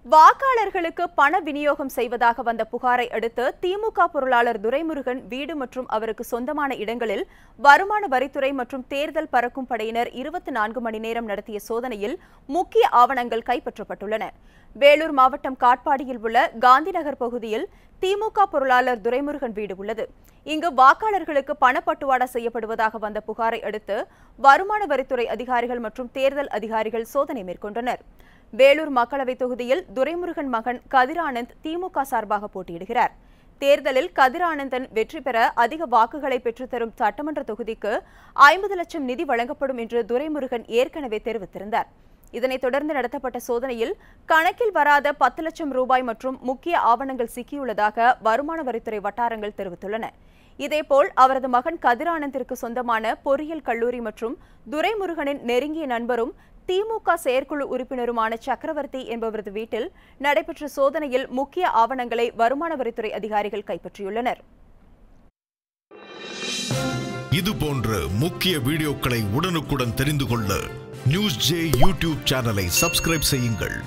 வாக்காளர்களுக்கு பண விநியோகம் செய்வதாக வந்த புகாரை அடுத்து திமுக பொருளாளர் துரைமுருகன் வீடு மற்றும் அவருக்கு சொந்தமான இடங்களில் வருமான வரித்துறை மற்றும் தேர்தல் பறக்கும் படையினர் 24 மணி நேரம் நடத்திய சோதனையில் முக்கிய ஆவணங்கள் கைப்பற்றப்பட்டுள்ளன. வேலூர் மாவட்டம் காட்பாடியில் உள்ள காந்திநகர் பகுதியில் திமுக பொருளாளர் துரைமுருகன் வீடு உள்ளது. இங்கு வாக்காளர்களுக்கு பணப்பட்டுவாடா செய்யப்படுவதாக வந்த புகாரை அடுத்து வருமான வரித்துறை அதிகாரிகள் மற்றும் தேர்தல் அதிகாரிகள் சோதனை மேற்கொண்டனர். வேலூர் மக்களவைத் தொகுதியில் துரைமுருகன் மகன் கதிரானந்த் திமுக சார்பாக போட்டியிடுகிறார். தேர்தலில் கதிரானந்தன் வெற்றி பெற அதிக வாக்குகளை பெற்றுத்தரும் சட்டமன்ற தொகுதிக்கு 50 லட்சம் நிதி வழங்கப்படும் என்று துரைமுருகன் ஏற்கனவே தெரிவித்திருந்தார். இதனைத் தொடர்ந்து நடத்தப்பட்ட சோதனையில் கணக்கில் வராத 10 லட்சம் ரூபாய் மற்றும் முக்கிய ஆவணங்கள் சிக்கியுள்ளதாக வருமான வரித்துறை வட்டாரங்கள் தெரிவித்துள்ளன. இதேபோல் அவரது மகன் கதிரானந்திற்கு சொந்தமான பொறியியல் கல்லூரி மற்றும் துரைமுருகனின் நெருங்கிய நண்பரும் திமுக செயற்குழு உறுப்பினருமான சக்கரவர்த்தி என்பவரது வீட்டில் நடைபெற்ற சோதனையில் முக்கிய ஆவணங்களை வருமான வரித்துறை அதிகாரிகள் கைப்பற்றியுள்ளனர். இதுபோன்ற முக்கிய வீடியோக்களை உடனுக்குடன் தெரிந்து கொள்ள நியூஸ் ஜே யூடியூப் சேனலை சப்ஸ்கிரைப் செய்யுங்கள்.